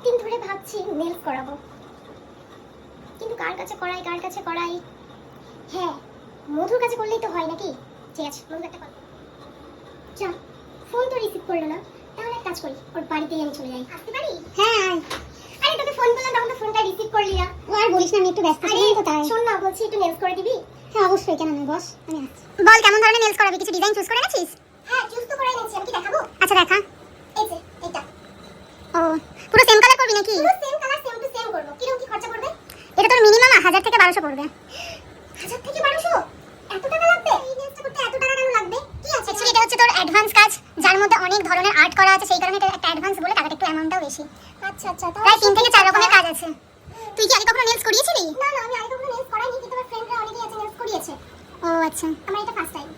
দিন ধরে ভাবছি নেলস করাবো, কিন্তু কার কাছে করাই। হ্যাঁ, মধুর কাছে করলেই তো হয় নাকি? ঠিক আছে, মধু একটা কথা। যা, ফোন তো রিসিভ করলো না, তাহলে এক কাজ করি, ওর বাড়িতেই আমি চলে যাই। আসতে পারি? হ্যাঁ। আরে তোকে ফোন করলাম, তখন তো ফোনটা রিসিভ করলি না। ও আর বলিস না, আমি একটু ব্যস্ত ছিলাম তো তাই। শোন না, বলছি একটু নেলস করে দিবি? হ্যাঁ অবশ্যই, কেন না, বস আমি আসছি। বল কেমন ধরনের নেলস করাবি, কিছু ডিজাইন চুজ করে এনেছিস? হ্যাঁ চুজ তো করে এনেছি, আমি কি দেখাবো? আচ্ছা দেখা। এই যে এটা। ও, পুরো সেম কালার করবি নাকি? পুরো same colour, same to same করব। কিরকম কি খরচা পড়বে? এটা তোর মিনিমাম 1000 থেকে 1200 পড়বে। 1000 থেকে 1200? এত টাকা লাগবে? এই নেলসটা করতে এত টাকা কেন লাগবে? কি আছে? অ্যাকচুয়ালি এটা হচ্ছে তোর অ্যাডভান্স কাজ, যার মধ্যে অনেক ধরনের আর্ট করা আছে, সেই কারণে এটা একটা অ্যাডভান্স বলে টাকাটা একটু অ্যামাউন্টটাও বেশি। আচ্ছা আচ্ছা, প্রায় 3 থেকে 4 রকমের কাজ আছে। তুই কি আগে কখনো নেলস করিয়েছিলি? না না, আমি আগে কখনো নেলস করাইনি, কিন্তু আমার ফ্রেন্ডরা অনেকেই আছে নেলস করিয়েছে। ও আচ্ছা, আমার এটা ফার্স্ট টাইম।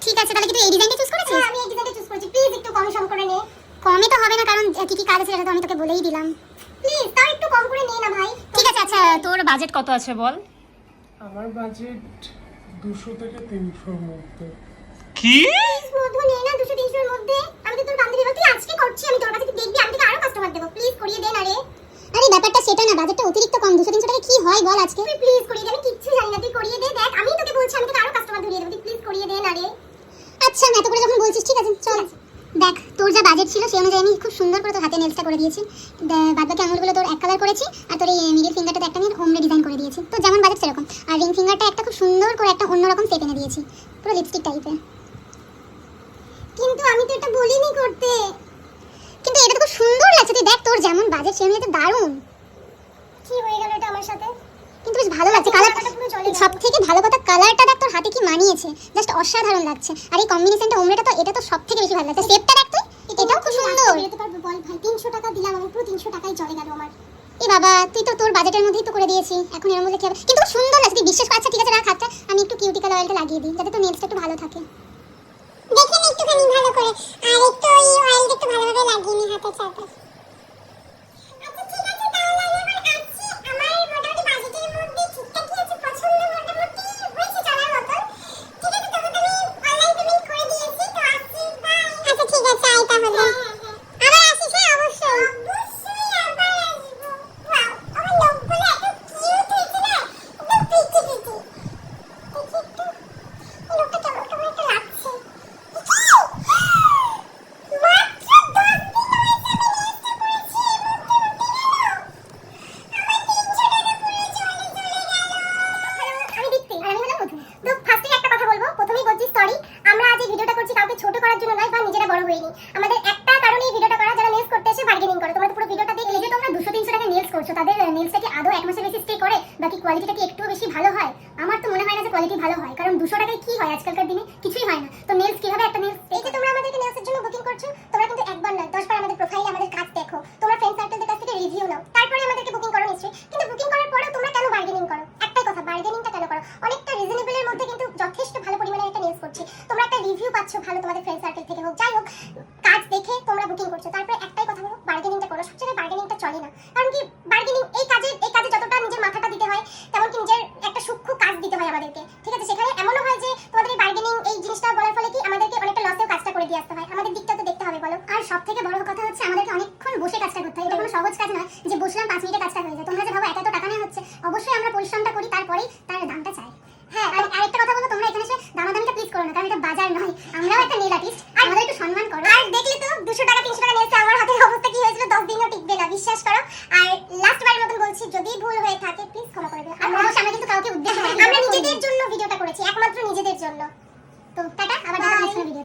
ঠিক আছে, তাহলে কি তুই এই ডিজাইনটা চুজ করেছিস? হ্যাঁ আমি এই ডিজাইনটা চুজ করেছি। প্লিজ একটু কম সম করে নে। কমই তো হবে না, কারণ কি কি কাজ আছে সেটা তো আমি তোকে বলেই দিলাম। প্লিজ তাও একটু কম করে নে না ভাই। ঠিক আছে। আচ্ছা তোর বাজেট কত আছে বল? আমার বাজেট 200 থেকে 300 এর মধ্যে। কি? মধু নে না 200-300 এর মধ্যে। আমি তো তোর বান্ধবী, তুই আজকে করছি, আমি তোর কাছে দেখবি, আমি তোকে আরো কাস্টমার দেব। প্লিজ করিয়ে দে না রে। আরে ব্যাপারটা সেটা না, বাজেটটা অতিরিক্ত কম। 200-300 টাকা কি হয় বল আজকে? তুই প্লিজ করিয়ে দে, আমি কিচ্ছু জানি না, তুই করিয়ে দে। দেখ আমি তোকে বলছি, আমি তোকে আরো কাস্টমার ধরিয়ে দেব, তুই প্লিজ করিয়ে দে না রে। আচ্ছা আমি এত করে যখন বলছিস, ঠিক আছে চল। দেখ তোর যা বাজেট ছিল সেই অনুযায়ী আমি খুব সুন্দর করে তোর হাতে নেলসটা করে দিয়েছি। বাদ বাকি আঙুলগুলো তোর এক কালার করেছি, আর তোর এই মিডল ফিঙ্গারটা একটা নিয়ে হোমরে ডিজাইন করে দিয়েছি। তো যেমন বাজেট সেরকম। আর রিং ফিঙ্গারটা একটা খুব সুন্দর করে একটা অন্যরকম শেপ এনে দিয়েছি, পুরো লিপস্টিক টাইপের। কিন্তু আমি তো এটা বলিনি করতে। কিন্তু এটা তো খুব সুন্দর লাগছে, তুই দেখ তোর যেমন বাজেট সেই অনুযায়ী তো দারুণ। কি হয়ে গেল এটা আমার সাথে? কিন্তু বেশ ভালো লাগছে কালারটা, পুরো জলে। সবথেকে ভালো কথা কালারটা দেখ তোর হাতে কি মানিয়েছে, জাস্ট অসাধারণ লাগছে। আর এই কম্বিনেশনটা ওমরেটা তো এটা তো সবথেকে বেশি ভালো লাগছে। শেপটা দেখ তুই, এটাও খুব সুন্দর। যেতে পারবো বল ভাই? 300 টাকা দিলাম আমি, পুরো 300 টাকাই চলে গেল আমার। এ বাবা, তুই তো তোর বাজেটের মধ্যেই তো করে দিয়েছি, এখন এর মধ্যে কি হবে? কিন্তু সুন্দর লাগছে, তুই বিশ্বাস কর। আচ্ছা ঠিক আছে রাখ হাতটা, আমি একটু কিউটিক্যাল অয়েলটা লাগিয়ে দিই, যাতে তোর নেলসটা একটু ভালো থাকে। দেখে নে একটুখানি ভালো করে, আর একটু ওই অয়েলটা একটু ভালোভাবে লাগিয়ে নি হাতের চারপাশে। আচ্ছা ঠিক আছে, তাহলে আমি এখন আসছি। আমার মোটামুটি বাজেটের মধ্যে ঠিকঠাকই আছে, পছন্দ মোটামুটি হয়েছে চলার মতন। ঠিক আছে, তোকে তো আমি অনলাইন পেমেন্ট করে দিয়েছি, তো আসছি, বাই। আচ্ছা ঠিক আছে, আই তাহলে। আবার আসিস? হ্যাঁ অবশ্যই অবশ্যই আবার আসবো। ওয়াও, আমার লোকগুলো এত কিউট হয়েছে না, একদম পিচি পিচি। দেখি একটু এই লোকটা কেমন কেমন একটা লাগছে। আমাদের একটা কারণে এই ভিডিওটা করা, যারা নেলস করতে এসে বার্গেনিং করে। তোমরা তো পুরো ভিডিওটা দেখলে যে তোমরা 200-300 টাকা নেলস করছো, তাদের নেলসটা কি আদৌ এক মাসের বেশি স্টে করে, বাকি কোয়ালিটিটা কি একটু বেশি ভালো হয়? আমার তো মনে হয় না যে কোয়ালিটি ভালো হয়, কারণ 200 টাকায় কি হয় আজকালকার দিনে? কিছুই হয় না। তো নেলস কিভাবে একটা নেলস, এই যে তোমরা আমাদেরকে নেলসের জন্য বুকিং করছো, তোমরা কিন্তু একবার নয় 10 বার আমাদের প্রোফাইলে আমাদের কাজ দেখো, তোমরা ফ্রেন্ড সার্কেলদের কাছ থেকে রিভিউ নাও, তারপরে আমাদেরকে বুকিং করো নিশ্চয়ই। কিন্তু বুকিং করার পরেও তোমরা কেন বার্গেনিং করো? একটাই কথা, বার্গেনিংটা কেন করো? অনেকটা রিজনেবলের মধ্যে কিন্তু যথেষ্ট ভালো পরিমাণে একটা নেলস করছি, তোমরা একটা রিভিউ পাচ্ছ ভালো, তোমাদের ফ্রেন্ড সার্কেল থেকে হোক, যাই হোক, কাজ দেখে তোমরা বুকিং করছো, তারপরে একটাই কথা বলো, বার্গেনিংটা করো। সবচেয়ে বার্গেনিংটা চলে না, কারণ কি বার্গেনিং এই কাজে যতটা নিজের মাথাটা দিতে হয়, তেমন কি নিজের একটা সূক্ষ্ম কাজ দিতে হয় আমাদেরকে, ঠিক আছে? সেখানে এমনও হয় যে তোমাদের এই বার্গেনিং এই জিনিসটা বলার ফলে কি আমাদেরকে অনেকটা লসেও কাজটা করে দিয়ে আসতে হয়, আমাদের দিকটা তো দেখতে হবে বলো। আর সবথেকে বড় কথা হচ্ছে আমাদেরকে অনেকক্ষণ বসে কাজটা করতে হয়, এটা কোনো সহজ কাজ নয় যে বসলাম 5 মিনিটে কাজটা হয়ে যায়। তোমরা যে ভাবো এত টাকা নেওয়া হচ্ছে, অবশ্যই আমরা পরিশ্রমটা করি, তারপরেই তার দামটা চাই। হ্যাঁ, আর আরেকটা কথা বলো, তোমরা এখানে এসে দামাদামিটা প্লিজ করো না, কারণ এটা বাজার নয়, আমরাও একটা নেল আর্টিস্ট, আমাদের একটু সম্মান করো। আর দেখলে তো 200 টাকা 300 টাকা নেলসে আমার হাতের অবস্থা কি হয়েছিল, 10 দিনও টিকবে না, বিশ্বাস করো। আর লাস্ট বারের মতন বলছি, যদি ভুল হয়ে থাকে প্লিজ ক্ষমা করে দিও। আমরা কিন্তু কাউকে উদ্দেশ্য করে, আমরা নিজেদের জন্য ভিডিওটা করেছি, একমাত্র নিজেদের জন্য।